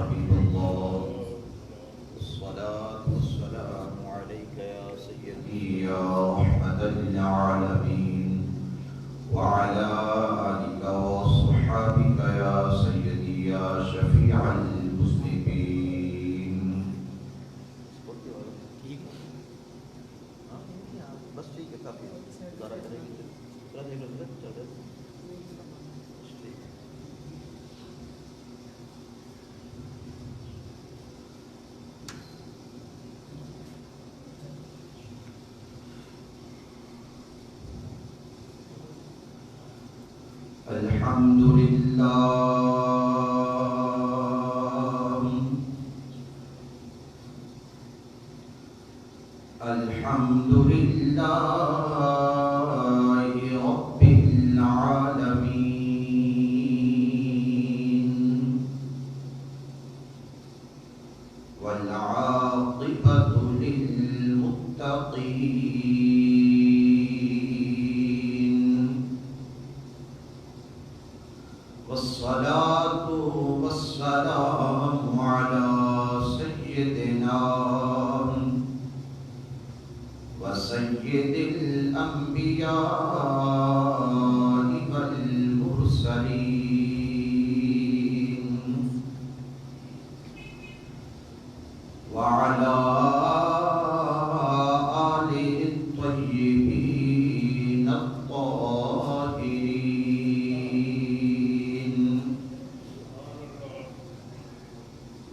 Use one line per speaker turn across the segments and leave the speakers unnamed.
حبيب الله الصلاة والسلام عليك يا سيدي يا رحمة للعالمين وعلى آلك وصحبك يا سيدي يا شفيع المذنبين. بس ٹھیک ہے کافی ذرا کریں گے ذرا دیکھ لو چل رہا الحمد لله الحمد لله رب العالمين والعاقبة للمتقين والصلاة والسلام على سيدنا وسيد الأنبياء والمرسلين وعلى آله الطيبين الطاهرين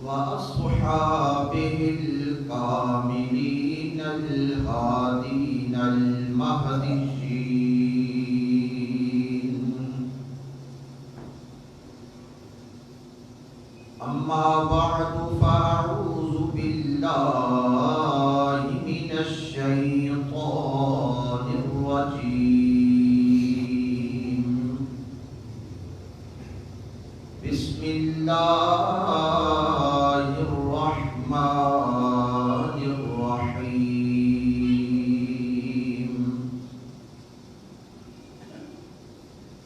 وأصحابه الكاملين الهادين المهديين. أما بعد فأعوذ بالله من الشيطان الرجيم. بسم الله الرحمن الرحيم.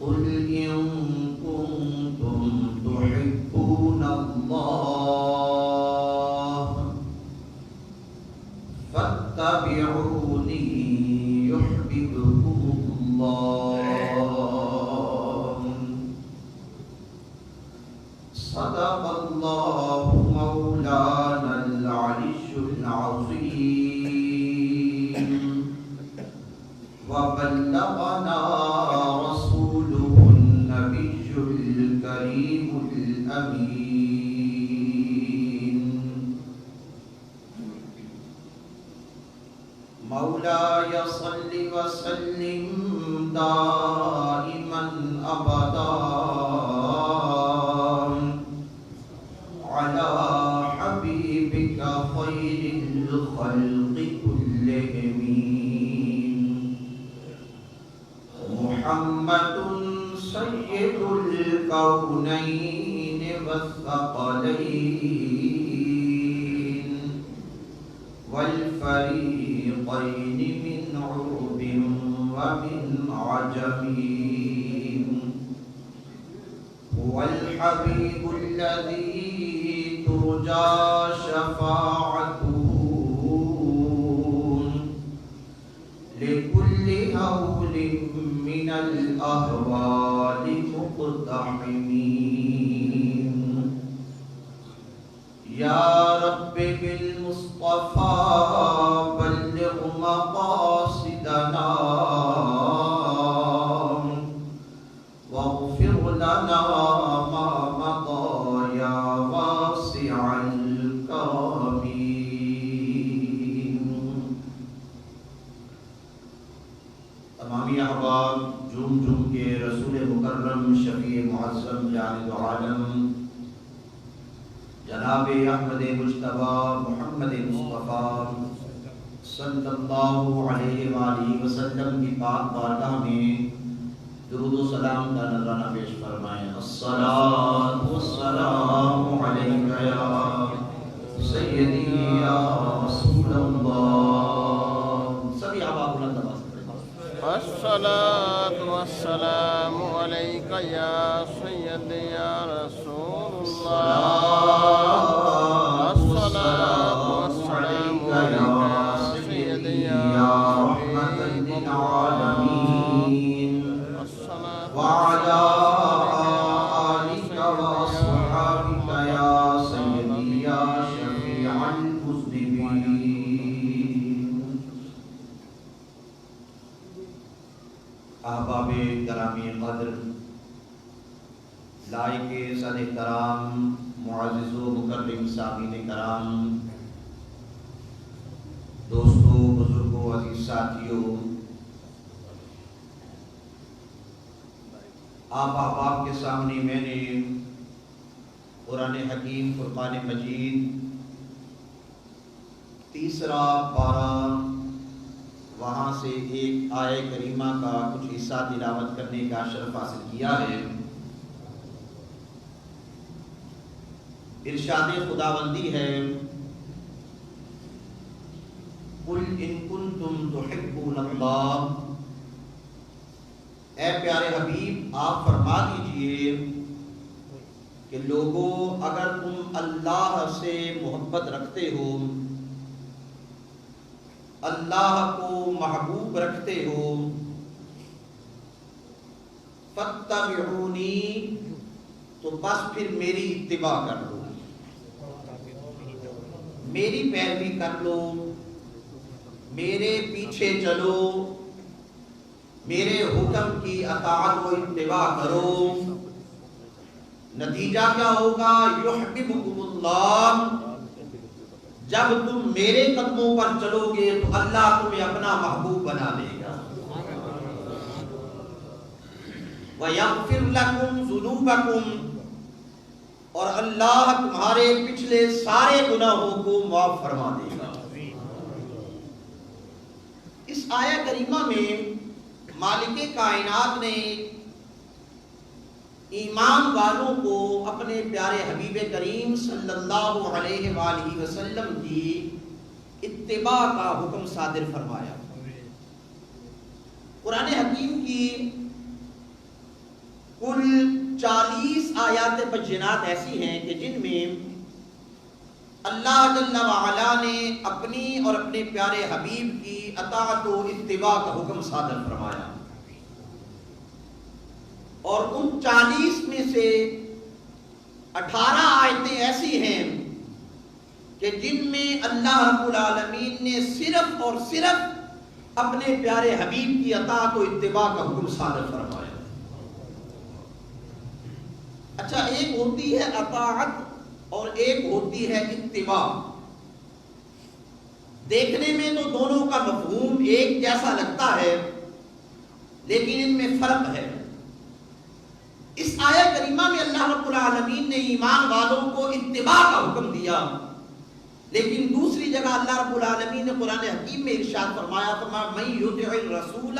قل إن كنتم تحبون الله فاتبعوني يحببكم الله. صدق الله مولانا العلي العظيم وبلغنا رسوله النبي الكريم الأمين. مولاي صل وسلم دائما أبدا على حبيبك خير الخلق كلهم محمد سيد الكونين والثقلين والفريقين من عرب ومن عجم. هو الحبيب الذي ترجى شفاعته لكل هول من الأهوال مقتحمين. يا رب بالمصطفى بلغ مقاصدنا واغفر لنا ما مضى يا واسع الكرم. تمامی احباب جھوم جھوم کے رسول مکرم شفیع معظم جانب عالم جناب احمد مجتبی محمد مصطفیٰ صلی اللہ علیہ وآلہ وسلم کی پاک بارگاہ میں درود و سلام کا نذرانہ پیش فرمائیں. الصلاۃ والسلام علیک یا سیدی یا رسول اللہ. سبھی احباب بلند آواز سے
الصلاۃ والسلام علیک یا سیدی یا رسول اللہ.
لائق صد احترام معزز و مکرم سامعین کرام، دوستوں، بزرگوں، عزیز ساتھیوں، آپ احباب کے سامنے میں نے قرآن حکیم فرقان مجید تیسرا پارہ، وہاں سے ایک آیہ کریمہ کا کچھ حصہ تلاوت کرنے کا شرف حاصل کیا ہے۔ ارشاد خداوندی ہے، قُلْ إِن كُنتُمْ تُحِبُّونَ اللَّهَ، اے پیارے حبیب آپ فرما دیجئے کہ لوگوں، اگر تم اللہ سے محبت رکھتے ہو، اللہ کو محبوب رکھتے ہو، فَاتَّبِعُونِی، تو بس پھر میری اتباع کر لو، میری پیروی کر لو، میرے پیچھے چلو، میرے حکم کی اطاعت و اتباع کرو۔ نتیجہ کیا ہوگا؟ یحببکم اللہ، جب تم میرے قدموں پر چلو گے تو اللہ تمہیں اپنا محبوب بنا لے گا۔ وَيَغْفِرْ لَكُمْ ذُنُوبَكُمْ، اور اللہ تمہارے پچھلے سارے گناہوں کو معاف فرما دے گا۔ اس آیہ کریمہ میں مالک کائنات نے ایمان والوں کو اپنے پیارے حبیب کریم صلی اللہ علیہ وآلہ وسلم کی اتباع کا حکم صادر فرمایا۔ قرآن حکیم کی کل 40 آیات بینات ایسی ہیں کہ جن میں اللہ جل وعلا نے اپنی اور اپنے پیارے حبیب کی اطاعت و اتباع کا حکم صادر فرمایا، اور ان 40 میں سے 18 آیتیں ایسی ہیں کہ جن میں اللہ رب العالمین نے صرف اور صرف اپنے پیارے حبیب کی اطاعت و اتباع کا حکم صادر فرمایا۔ اچھا، ایک ہوتی ہے اطاعت اور ایک ہوتی ہے اتباع۔ دیکھنے میں تو دونوں کا مفہوم ایک جیسا لگتا ہے، لیکن ان میں فرق ہے۔ اس آیہ کریمہ میں اللہ رب العالمین نے ایمان والوں کو اتباع کا حکم دیا، لیکن دوسری جگہ اللہ رب العالمین نے قرآن حکیم میں ارشاد فرمایا، مَن یُطِعِ الرَّسُولَ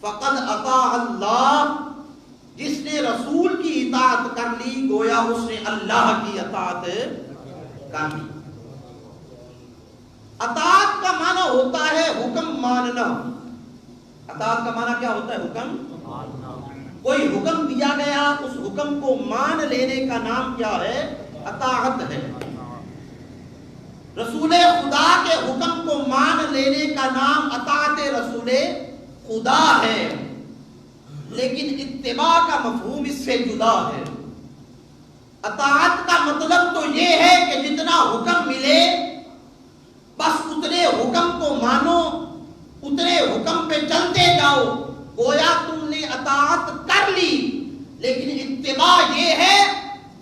فَقَدْ أَطَاعَ اللَّهَ، جس نے رسول کی اطاعت کر لی گویا اس نے اللہ کی اطاعت کر لی۔ اطاعت کا معنی ہوتا ہے حکم ماننا۔ اطاعت کا معنی کیا ہوتا ہے؟ حکم ماننا۔ کوئی حکم دیا گیا، اس حکم کو مان لینے کا نام کیا ہے؟ اطاعت ہے۔ رسول خدا کے حکم کو مان لینے کا نام اطاعت رسول خدا ہے، لیکن اتباع کا مفہوم اس سے جدا ہے۔ اطاعت کا مطلب تو یہ ہے کہ جتنا حکم ملے بس اتنے حکم کو مانو، اتنے حکم پہ چلتے جاؤ، گویا تم نے اطاعت کر لی۔ لیکن اتباع یہ ہے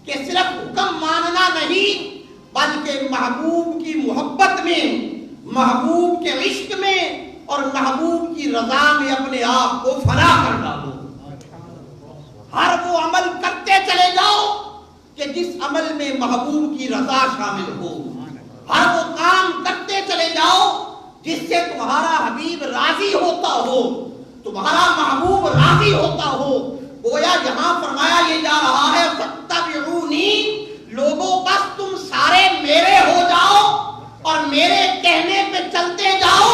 کہ صرف حکم ماننا نہیں، بلکہ محبوب کی محبت میں، محبوب کے عشق میں اور محبوب کی رضا میں اپنے آپ کو فنا کر ڈالو۔ ہر وہ عمل کرتے چلے جاؤ کہ جس عمل میں محبوب کی رضا شامل ہو، ہر وہ کام کرتے چلے جاؤ جس سے تمہارا حبیب راضی ہوتا ہو، تمہارا محبوب راضی ہوتا ہو۔ گویا یہاں فرمایا یہ جا رہا ہے، فَاتَّبِعُونِی، لوگوں بس تم سارے میرے ہو جاؤ اور میرے کہنے پہ چلتے جاؤ،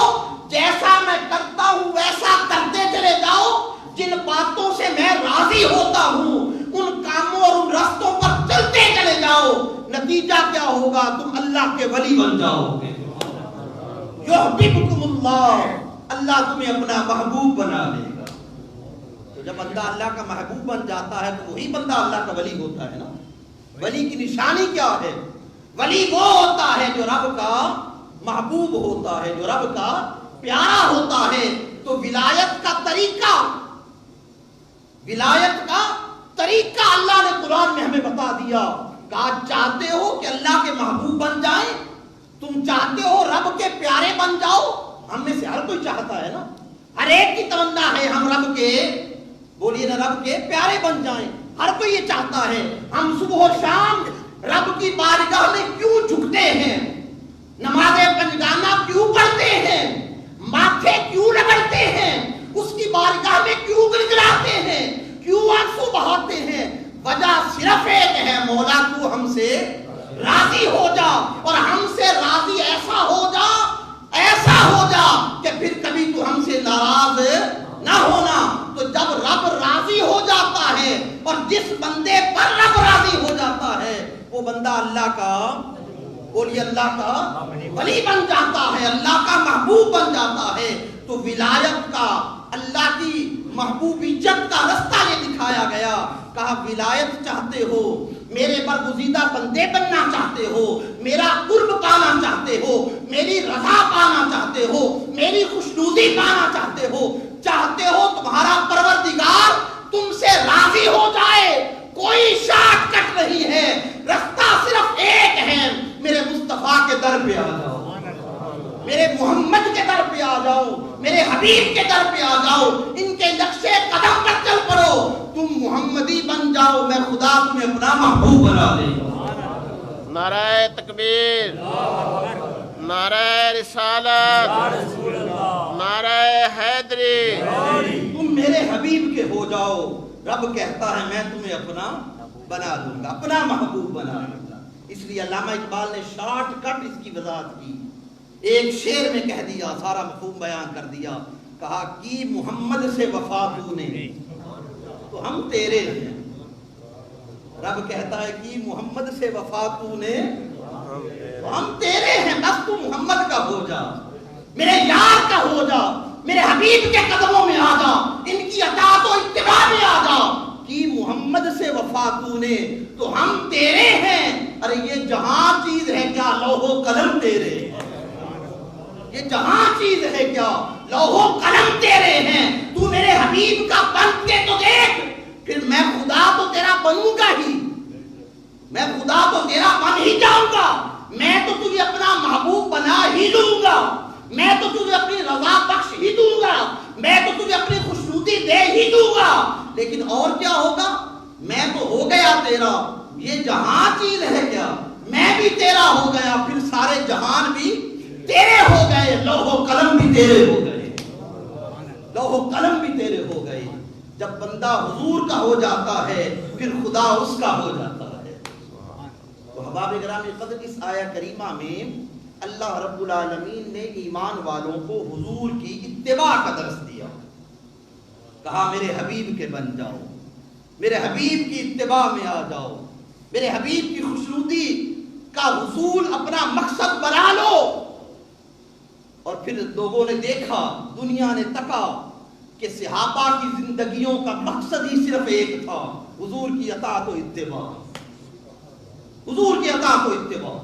جیسا میں کرتا ہوں ویسا کرتے چلے جاؤ، جن باتوں سے میں راضی ہوتا ہوں ان کاموں اور ان رستوں پر چلتے چلے جاؤ۔ نتیجہ کیا ہوگا؟ تم اللہ کے ولی بن جاؤ گے۔ یحببکم اللہ، اللہ تمہیں اپنا محبوب بنا لے گا۔ تو جب بندہ اللہ کا محبوب بن جاتا ہے تو وہی بندہ اللہ کا ولی ہوتا ہے نا۔ ولی کی نشانی کیا ہے؟ ولی وہ ہوتا ہے جو رب کا محبوب ہوتا ہے، جو رب کا پیارا ہوتا ہے۔ تو ولایت کا طریقہ، ولایت کا طریقہ اللہ نے قرآن میں ہمیں بتا دیا. کہا چاہتے ہو کہ اللہ کے محبوب بن جائیں؟ تم چاہتے ہو رب کے پیارے بن جاؤ؟ ہم میں سے ہر کوئی چاہتا ہے نا, ہر ایک کی تمنا ہے ہم رب کے, بولیے نا, رب کے پیارے بن جائیں. ہر کوئی یہ چاہتا ہے. ہم صبح و شام رب کی بارگاہ میں کیوں جھکتے ہیں؟ نماز پنجگانہ کیوں پڑھتے ہیں؟ ماتھے کیوں رگڑتے ہیں؟ اس کی بارگاہ میں کیوں گڑگڑاتے ہیں؟ کیوں آنسو بہاتے ہیں؟ وجہ صرف ایک ہے, مولا تو ہم سے راضی ہو جا, اور ہم سے راضی ایسا ہو جا کہ پھر کبھی تو ہم سے ناراض نہ ہونا. تو جب رب راضی ہو جاتا ہے, اور جس بندے پر رب راضی ہو جاتا ہے, وہ بندہ اللہ کا, بولیے اللہ کا ولی بن جاتا ہے, اللہ کا محبوب بن جاتا ہے. تو ولایت کا, اللہ کی محبوبیت کا رستہ یہ دکھایا گیا. کہا ولایت چاہتے ہو, میرے برگزیدہ بندے بننا چاہتے ہو, میرا قرب پانا چاہتے ہو, میری رضا پانا چاہتے ہو, میری خوشنودی پانا چاہتے ہو تمہارا پروردگار تم سے راضی ہو جائے. کوئی شارٹ کٹ نہیں ہے, رستہ صرف ایک ہے. میرے مصطفیٰ کے در پہ آ جاؤ, میرے محمد کے در پہ آ جاؤ, میرے حبیب کے در پہ آ جاؤ, ان کے نقشے قدم پر چل پڑو. تم محمدی بن جاؤ, میں خدا تمہیں اپنا محبوب بنا دے گا.
نعرہ تکبیر, نعرہ رسالت, نعرہ حیدری.
تم میرے حبیب کے ہو جاؤ. رب کہتا ہے میں تمہیں اپنا بنا دوں گا, اپنا محبوب بنا دوں گا. اس لیے علامہ اقبال نے شارٹ کٹ اس کی وضاحت کی, ایک شعر میں کہہ دیا, سارا مفہوم بیان کر دیا. کہا کہ محمد سے وفا تو نے تو ہم تیرے ہیں. رب کہتا ہے کہ محمد سے وفا تو نے تو ہم تیرے ہیں, بس تو محمد کا ہو جا, میرے یار کا ہو جا, میرے حبیب کے قدموں میں آ جا, ان کی اطاعت و اتباع میں آ جا. کہ محمد سے وفا تو نے تو ہم تیرے ہیں. ارے یہ جہاں چیز ہے کیا, لوح و قلم تیرے ہیں. یہ جہاں چیز ہے کیا, لوح و قلم تیرے ہیں. تو میرے حبیب کا بن کے تو دیکھ, پھر میں خدا تو تیرا بنوں گا ہی, میں خدا تو تیرا بن ہی جاؤں گا. میں تو تجھے اپنا محبوب بنا ہی لوں گا, میں تو تجھے اپنی رضا بخش ہی دوں گا, میں تو تجھے اپنی خوشنودی دے ہی دوں گا. لیکن اور کیا ہوگا, میں تو ہو گیا تیرا. یہ جہاں چیز ہے کیا, میں بھی تیرا ہو گیا, پھر سارے جہان بھی تیرے ہو گئے. لوح و قلم بھی تیرے ہو گئے, لوح و قلم بھی تیرے ہو گئے. جب بندہ حضور کا ہو جاتا ہے, پھر خدا اس کا ہو جاتا ہے. تو احباب گرامی قدر, اس آیہ کریمہ میں اللہ رب العالمین نے ایمان والوں کو حضور کی اتباع کا درس دیا. کہا میرے حبیب کے بن جاؤ, میرے حبیب کی اتباع میں آ جاؤ, میرے حبیب کی خوشنودی کا حصول اپنا مقصد بنا لو. اور پھر لوگوں نے دیکھا, دنیا نے تکا کہ صحابہ کی زندگیوں کا مقصد ہی صرف ایک تھا, حضور کی اطاعت و اتباع, حضور کی اطاعت و اتباع.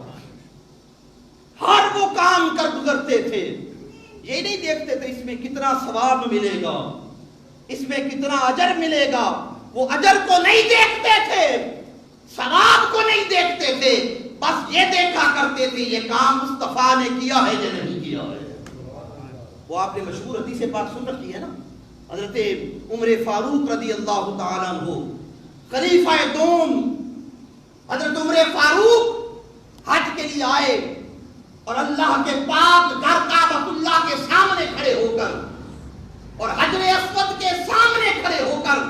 ہر وہ کام کر گزرتے تھے, یہ نہیں دیکھتے تھے اس میں کتنا ثواب ملے گا, اس میں کتنا اجر ملے گا. وہ اجر کو نہیں دیکھتے تھے, ثواب کو نہیں دیکھتے تھے, بس یہ دیکھا کرتے تھے یہ کام مصطفیٰ نے کیا ہے یا نہیں کیا ہے. وہ آپ نے مشہور حدیث پاک سن رکھی ہے نا, حضرت عمر فاروق رضی اللہ تعالیٰ عنہ خلیفہ دوم, حضرت عمر فاروق حج کے لیے آئے اور اللہ کے پاک گھر کعبۃ اللہ کے سامنے کھڑے ہو کر اور حجر اسود کے سامنے کھڑے ہو کر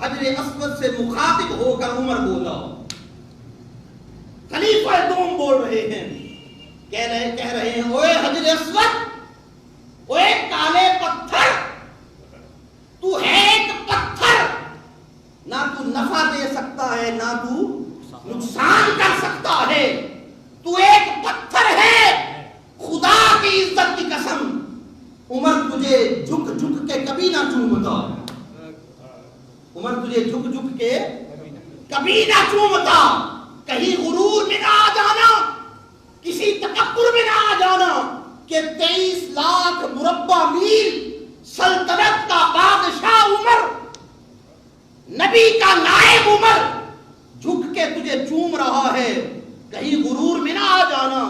حجر اسود سے مخاطب ہو کر عمر بولا. خلیفہ دوم بول رہے ہیں, کہہ رہے ہیں اوے حجر اسود, اوے کالے پتھر, تو ہے ایک پتھر, نہ تو نفع دے سکتا ہے نہ تو نقصان کر سکتا ہے, تو ایک پتھر ہے. خدا کی عزت کی قسم, عمر تجھے جھک جھک کے کبھی نہ چومتا, عمر تجھے جھک جھک کے کبھی نہ چومتا. کہیں غرور میں نہ آ جانا, کسی تکبر میں نہ آ جانا کہ 23 لاکھ مربع میل سلطنت کا بادشاہ عمر نبی کا نائب عمر جھک کے تجھے چوم رہا ہے، کہیں غرور میں نہ آ جانا،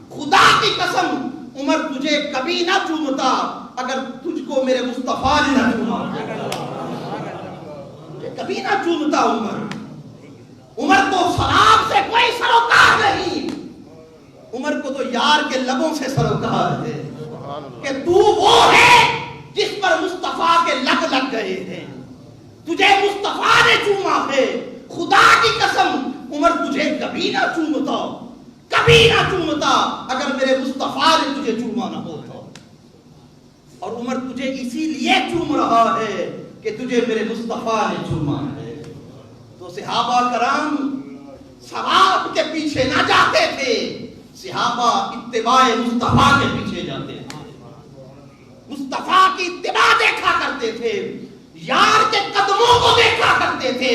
خدا کی قسم عمر تجھے کبھی نہ چومتا اگر تجھ کو میرے مصطفیٰ نے نہ چوما، کبھی نہ چومتا عمر کو سلام سے کوئی سروکار نہیں، عمر کو تو یار کے لبوں سے سروکار ہے کہ تو وہ ہے جس پر مصطفیٰ کے لگ گئے ہیں، تجھے مصطفیٰ نے چوما ہے، خدا کی قسم عمر تجھے کبھی نہ چومتا، کبھی نہ چومتا اگر میرے مصطفیٰ نے تجھے چوما نہ ہوتا، اور عمر تجھے اسی لیے چوم رہا ہے کہ تجھے میرے مصطفیٰ نے چوما ہے۔ تو صحابہ کرام ثواب کے پیچھے نہ جاتے تھے، صحابہ اتباع مصطفیٰ کے پیچھے جاتے تھے، مصطفیٰ کی اتباع دیکھا کرتے تھے، یار کے قدموں کو دیکھا کرتے تھے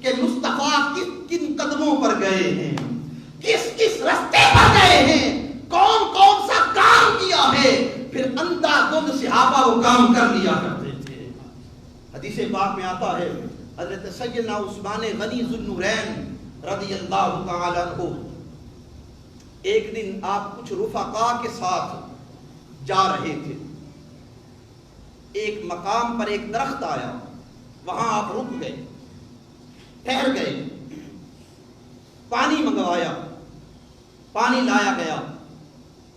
کہ مصطفیٰ کس کن قدموں پر گئے ہیں، کس کس رستے پر گئے ہیں، کون کون سا کام کیا ہے، پھر اندھا دھند صحابہ وہ کام کر لیا کرتے تھے۔ حدیث پاک میں آتا ہے حضرت سیدنا عثمان غنی ذو النورین رضی اللہ تعالی عنہ ایک دن آپ کچھ رفقاء کے ساتھ جا رہے تھے، ایک مقام پر ایک درخت آیا، وہاں آپ رک گئے، ٹھہر گئے، پانی منگوایا، پانی لایا گیا،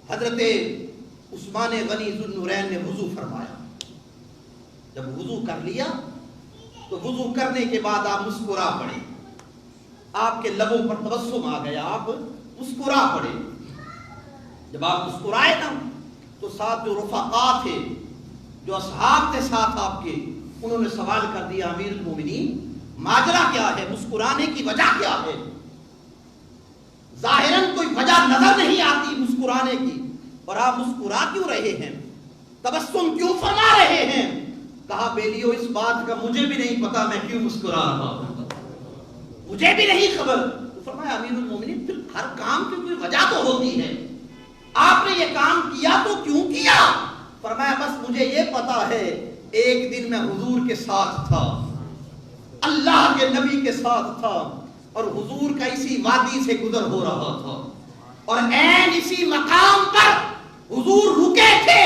حضرت عثمان غنی ذو النورین نے وضو فرمایا، جب وضو کر لیا تو وضو کرنے کے بعد آپ مسکرا پڑے، آپ کے لبوں پر تبسم آ گیا، آپ مسکرا پڑے، جب آپ مسکرائے نا تو ساتھ جو رفقاء تھے، جو اصحاب تھے ساتھ آپ کے، انہوں نے سوال کر دیا امیر المومنین ماجرا کیا ہے، مسکرانے کی وجہ کیا ہے؟ ظاہراً کوئی وجہ نظر نہیں آتی مسکرانے کی، اور آپ مسکرا کیوں رہے ہیں، تبسم کیوں فرما رہے ہیں؟ کہا بیلیو اس بات کا مجھے بھی نہیں پتا میں کیوں مسکرا رہا ہوں، مجھے بھی نہیں خبر۔ فرمایا امیر المومنین پھر ہر کام کی کوئی وجہ تو ہوتی ہے، آپ نے یہ کام کیا تو کیوں کیا؟ فرمایا بس مجھے یہ پتا ہے ایک دن میں حضور کے ساتھ تھا، اللہ کے نبی کے ساتھ تھا، اور حضور کا اسی وادی سے گزر ہو رہا تھا، اور عین اسی مقام پر حضور رکے تھے،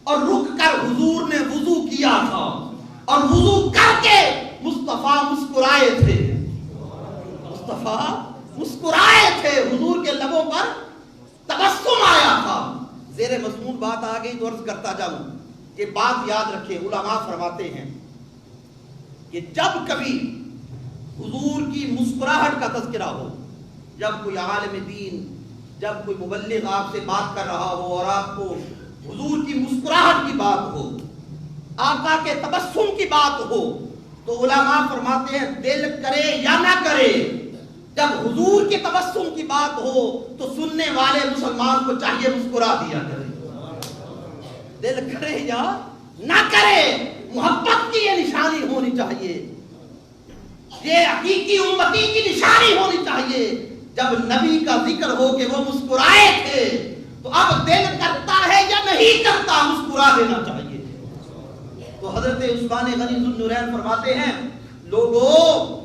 اور رک کر حضور نے وضو کیا تھا، اور وضو کر کے مصطفیٰ مسکرائے تھے، مصطفیٰ مسکرائے تھے، حضور کے لبوں پر تبسم آیا تھا۔ زیر مضمون بات آ گئی تو عرض کرتا جاؤں کہ بات یاد رکھیں، علماء فرماتے ہیں کہ جب کبھی حضور کی مسکراہٹ کا تذکرہ ہو، جب کوئی عالم دین، جب کوئی مبلغ آپ سے بات کر رہا ہو اور آپ کو حضور کی مسکراہٹ کی بات ہو، آقا کے تبسم کی بات ہو، تو علماء فرماتے ہیں دل کرے یا نہ کرے، جب حضور کے تبسم کی بات ہو تو سننے والے مسلمان کو چاہیے مسکرا دیا کرے، دل کرے یا نہ کرے، محبت کی یہ نشانی ہونی چاہیے، یہ حقیقی امتی کی نشانی ہونی چاہیے۔ جب نبی کا ذکر ہو کہ وہ مسکرائے تھے تو اب دل کرتا ہے یا نہیں کرتا، مسکرا دینا چاہیے۔ تو حضرت عثمان غنی ذو النورین فرماتے ہیں لوگوں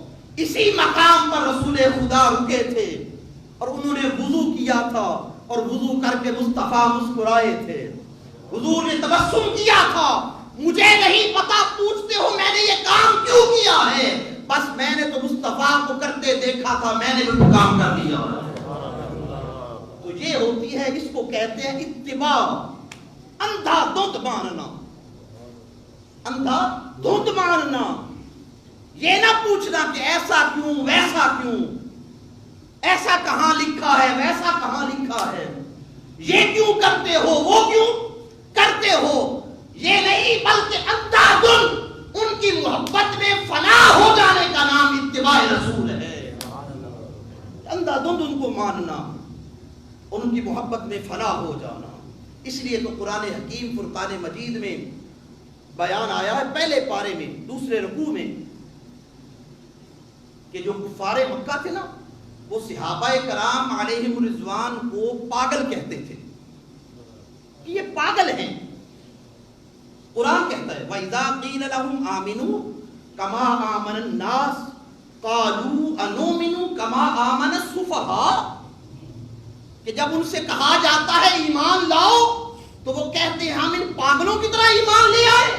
اسی مقام پر رسول خدا رکے تھے، اور انہوں نے وضو کیا تھا، اور وضو کر کے مصطفیٰ مسکرائے تھے، حضور نے تبسم کیا تھا، مجھے نہیں پتا پوچھتے ہو میں نے یہ کام کیوں کیا ہے، بس میں نے تو مصطفیٰ کو کرتے دیکھا تھا، میں نے بھی کام کر دیا۔ تو یہ ہوتی ہے، اس کو کہتے ہیں اتباع، اندھا دھند ماننا، اندھا دھند ماننا، یہ نہ پوچھنا کہ ایسا کیوں ویسا کیوں، ایسا کہاں لکھا ہے ویسا کہاں لکھا ہے، یہ کیوں کرتے ہو وہ کیوں کرتے ہو، یہ نہیں بلکہ اندھا دھند ان کی محبت میں فنا ہو جانے کا نام اتباع رسول ہے۔ اندھا دھند ان کو ماننا، ان کی محبت میں فنا ہو جانا۔ اس لیے تو قرآن حکیم فرقان مجید میں بیان آیا ہے پہلے پارے میں دوسرے رکوع میں کہ جو کفار مکہ تھے نا، وہ صحابہ کرام علیہم الرضوان کو پاگل کہتے تھے کہ یہ پاگل ہیں۔ قرآن کہتا ہے وَإِذَا قِيلَ لَهُمْ آمِنُوا کما آمن الناس قالوا انؤمن کما آمن السفہاء، کہ جب ان سے کہا جاتا ہے ایمان لاؤ تو وہ کہتے ہیں ہم ان پاگلوں کی طرح ایمان لے آئے،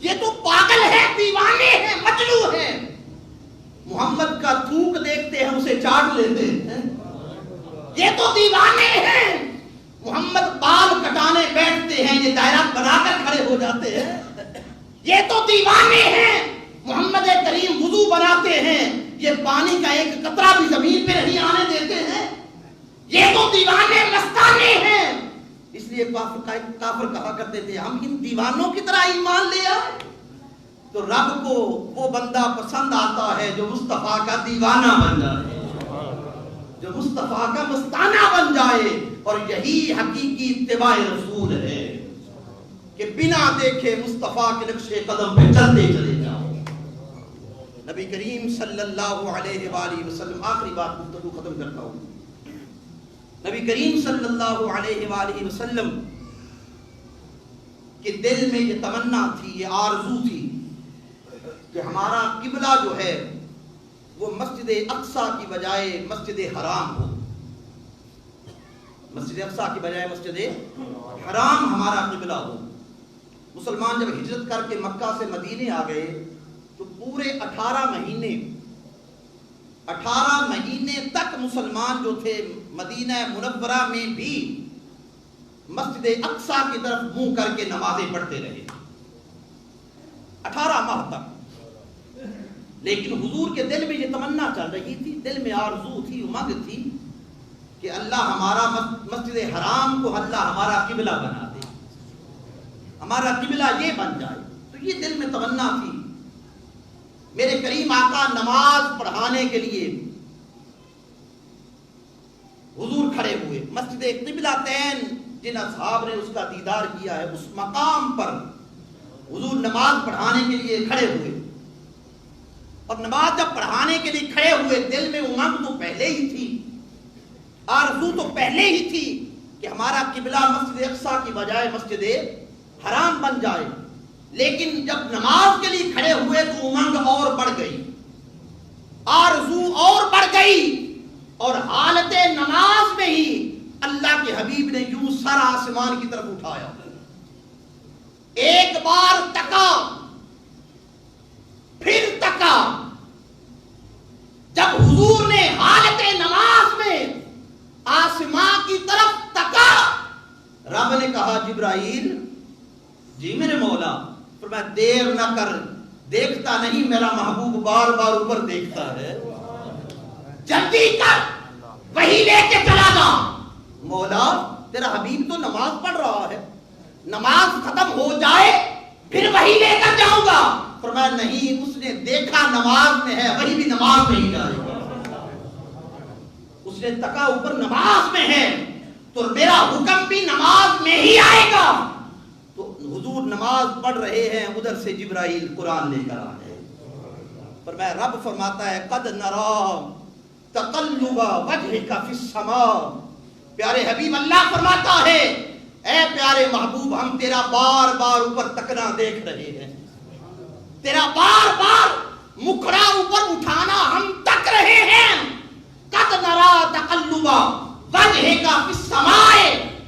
یہ تو پاگل ہے، دیوانے ہیں، مجنوں ہیں، محمد کا تھوک دیکھتے ہیں اسے چاٹ لیتے ہیں، یہ تو دیوانے ہیں، محمد بال کٹانے بیٹھتے ہیں یہ دائرہ بنا کر کھڑے ہو جاتے ہیں، یہ تو دیوانے ہیں، محمد کریم وضو بناتے ہیں یہ پانی کا ایک قطرہ بھی زمین پہ نہیں آنے دیتے ہیں، یہ تو دیوانے مستانے ہیں۔ اس لیے کافر کہا کرتے تھے ہم ان دیوانوں کی طرح ایمان لے آئے، تو رب کو وہ بندہ پسند آتا ہے جو مصطفیٰ کا دیوانہ بن جائے، جو مصطفیٰ کا مستانہ بن جائے، اور یہی حقیقی اتباع رسول ہے کہ بنا دیکھے مصطفیٰ کے نقش قدم پہ چلتے چلے جاؤ۔ نبی کریم صلی اللہ علیہ وآلہ وسلم، آخری بات گفتگو ختم کرتا ہوں، نبی کریم صلی اللہ علیہ وآلہ وسلم کے دل میں یہ تمنا تھی، یہ آرزو تھی کہ ہمارا قبلہ جو ہے وہ مسجد اقصی کی بجائے مسجد حرام ہو، مسجد اقصی کی بجائے مسجد حرام ہمارا قبلہ ہو۔ مسلمان جب ہجرت کر کے مکہ سے مدینے آ گئے تو پورے 18 مہینے تک مسلمان جو تھے مدینہ منورہ میں بھی مسجد اقصی کی طرف منہ کر کے نمازیں پڑھتے رہے 18 ماہ تک، لیکن حضور کے دل میں یہ تمنا چل رہی تھی، دل میں آرزو تھی، امنگ تھی کہ اللہ ہمارا مسجد حرام کو اللہ ہمارا قبلہ بنا دے، ہمارا قبلہ یہ بن جائے، تو یہ دل میں تمنا تھی۔ میرے کریم آقا نماز پڑھانے کے لیے حضور کھڑے ہوئے، مسجد قبلتین جن اصحاب نے اس کا دیدار کیا ہے اس مقام پر حضور نماز پڑھانے کے لیے کھڑے ہوئے، اور نماز جب پڑھانے کے لیے کھڑے ہوئے دل میں امنگ تو پہلے ہی تھی، آرزو تو پہلے ہی تھی کہ ہمارا قبلہ مسجد اقصی کی بجائے مسجد حرام بن جائے، لیکن جب نماز کے لیے کھڑے ہوئے تو امنگ اور بڑھ گئی، آرزو اور بڑھ گئی، اور حالت نماز میں ہی اللہ کے حبیب نے یوں سر آسمان کی طرف اٹھایا، ایک بار تکا پھر تکا، جب حضور نے حالت نماز میں آسمان کی طرف تکا، رب نے کہا جبرائیل، جی میرے مولا، فرمایا دیر نہ کر، دیکھتا نہیں میرا محبوب بار بار اوپر دیکھتا ہے، جلدی کر وہی لے کے چلا جا۔ مولا تیرا حبیب تو نماز پڑھ رہا ہے، نماز ختم ہو جائے پھر وہی لے کر جاؤں گا، فرمایا نہیں، اس نے دیکھا نماز میں ہے، وہی بھی نماز میں ہی جائے گا، اس نے تکا اوپر نماز میں ہے تو میرا حکم بھی نماز میں ہی آئے گا۔ تو حضور نماز پڑھ رہے ہیں، ادھر سے جبرائیل قرآن لے کر آئے، فرمایا رب فرماتا ہے قد نرا تقلب وجهك فی السماء، پیارے حبیب اللہ فرماتا ہے اے پیارے محبوب ہم تیرا بار بار اوپر تکنا دیکھ رہے ہیں، تیرا بار بار مکھڑا اوپر اٹھانا ہم تک رہے ہیں، قد نرا تقلب وجهك فی السماء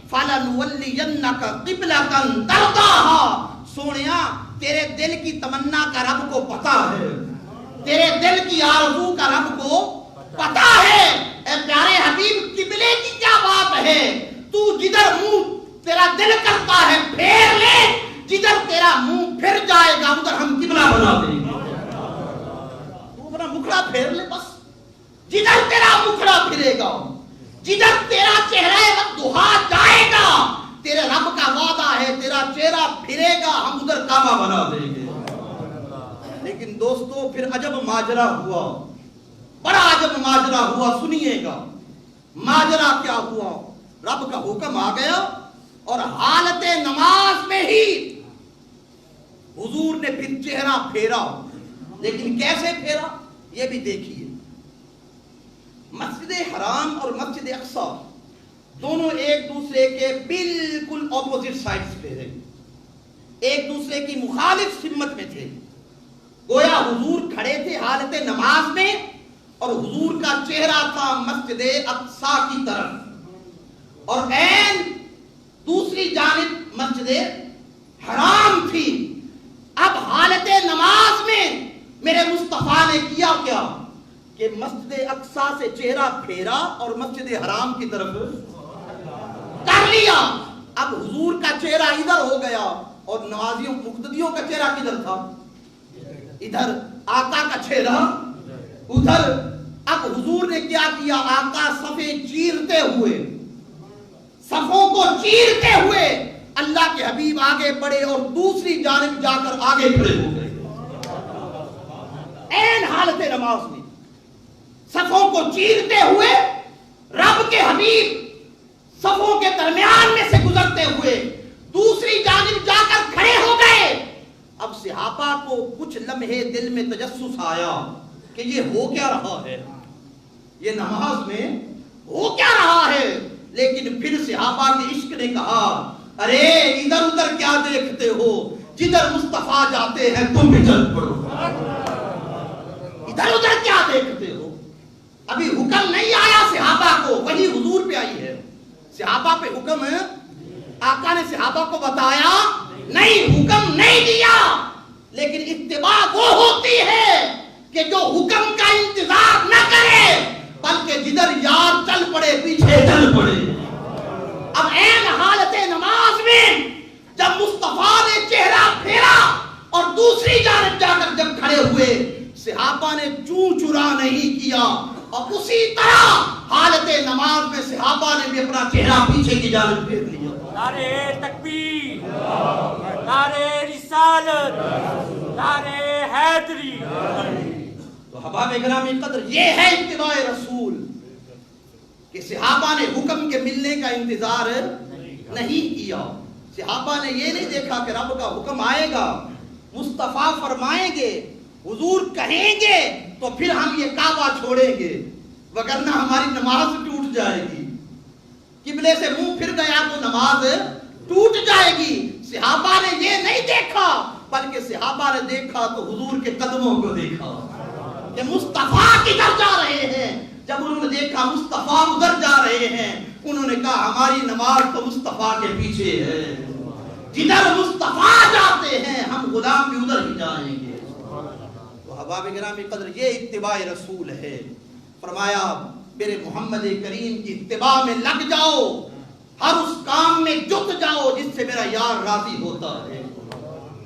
فَلَنُوَلِّيَنَّكَ قِبْلَةً تَرْضَاهَا، سونیا تیرے دل کی تمنا کا رب کو پتا ہے، تیرے دل کی آرزو کا رب کو پتا ہے، اے پیارے حبیب قبلے کی کیا بات ہے، تو جدھر منہ تیرا دل کرتا ہے پھیر لے، جدھر تیرا منہ پھر جائے گا ادھر ہم قبلہ بنا دیں گے، تو اپنا مکھڑا پھیر لے، بس جدھر تیرا مکھڑا پھرے گا، جدھر تیرا چہرہ ودہا جائے گا، تیرے رب کا وعدہ ہے تیرا چہرہ پھرے گا ہم ادھر کعبہ بنا دیں گے۔ لیکن دوستو پھر عجب ماجرا ہوا، بڑا عجب ماجرا ہوا، سنیے گا ماجرا کیا ہوا۔ رب کا حکم آ گیا اور حالت نماز میں ہی حضور نے پھر چہرہ پھیرا، لیکن کیسے پھیرا یہ بھی دیکھیے۔ مسجد حرام اور مسجد اقصی دونوں ایک دوسرے کے بالکل اپوزٹ سائڈز پہ ہیں، ایک دوسرے کی مخالف سمت میں تھے، گویا حضور کھڑے تھے حالت نماز میں اور حضور کا چہرہ تھا مسجد اقصی کی طرف اور عین دوسری جانب مسجد حرام تھی. اب حالت نماز میں میرے مصطفیٰ نے کیا کیا کہ مسجد اقصی سے چہرہ پھیرا اور مسجد حرام کی طرف کر لیا. اب حضور کا چہرہ ادھر ہو گیا اور نمازیوں مقتدیوں کا چہرہ کدھر تھا؟ ادھر. آقا کا چہرہ ادھر. اب حضور نے کیا کیا؟ آقا صفیں چیرتے ہوئے، صفوں کو چیرتے ہوئے اللہ کے حبیب آگے بڑھے اور دوسری جانب جا کر آگے کھڑے ہو گئے. این حالت نماز میں صفوں کو چیرتے ہوئے رب کے حبیب صفوں کے درمیان میں سے گزرتے ہوئے دوسری جانب جا کر کھڑے ہو گئے. اب صحابہ کو کچھ لمحے دل میں تجسس آیا کہ یہ ہو کیا رہا ہے، یہ نماز میں ہو کیا رہا ہے. لیکن پھر صحابہ کے عشق نے کہا ارے ادھر ادھر کیا دیکھتے ہو، جدھر مصطفیٰ جاتے ہیں تم بھی چل پڑو. ادھر ادھر کیا دیکھتے ہو؟ ابھی حکم نہیں آیا صحابہ کو، وہی حضور پہ آئی ہے. صحابہ پہ حکم ہے، آقا نے صحابہ کو بتایا نہیں، حکم نہیں دیا. لیکن اتباع وہ ہوتی ہے کہ جو حکم کا انتظار نہ کرے بلکہ جدھر یار چل پڑے پیچھے چل پڑے. اب این حالت نماز میں جب مصطفیٰ نے چہرہ پھیرا اور دوسری جانب جا کر جب کھڑے ہوئے صحابہ نے چوں چرا نہیں کیا اور اسی طرح حالت نماز میں صحابہ نے بھی اپنا چہرہ پیچھے کی جانب پھیر لیا.
نعرہ تکبیر، نعرہ رسالت، نعرہ حیدری.
تو احباب گرامی قدر یہ ہے اتباع رسول کہ صحابہ نے حکم کے ملنے کا انتظار نہیں کیا. صحابہ نے یہ نہیں دیکھا کہ رب کا حکم آئے گا، مصطفیٰ فرمائیں گے، حضور کہیں گے تو پھر ہم یہ کعبہ چھوڑیں گے وگرنہ ہماری نماز ٹوٹ جائے گی. قبلے سے منہ پھر گیا تو نماز ٹوٹ جائے گی. صحابہ نے یہ نہیں دیکھا بلکہ صحابہ نے دیکھا تو حضور کے قدموں کو دیکھا کہ مصطفیٰ کدھر جا رہے ہیں. جب انہوں نے دیکھا مصطفیٰ ادھر جا رہے ہیں انہوں نے کہا ہماری نماز تو مصطفیٰ کے پیچھے ہے، جدھر مصطفیٰ جاتے ہیں ہم غلام بھی ادھر ہی جائیں گے. تو احباب گرامی قدر یہ اتباع رسول ہے. فرمایا میرے محمد کریم کی اتباع میں لگ جاؤ، ہر اس کام میں جت جاؤ جس سے میرا یار راضی ہوتا ہے،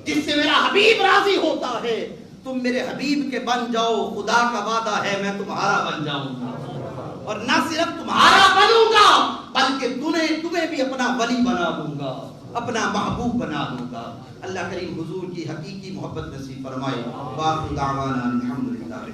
جس سے میرا حبیب راضی ہوتا ہے. تم میرے حبیب کے بن جاؤ، خدا کا وعدہ ہے میں تمہارا بن جاؤں گا اور نہ صرف تمہارا بنوں گا بلکہ تمہیں بھی اپنا ولی بنا دوں گا، اپنا محبوب بنا دوں گا. اللہ کریم حضور کی حقیقی محبت نصیب فرمائے. باقی دعوانا الحمدللہ.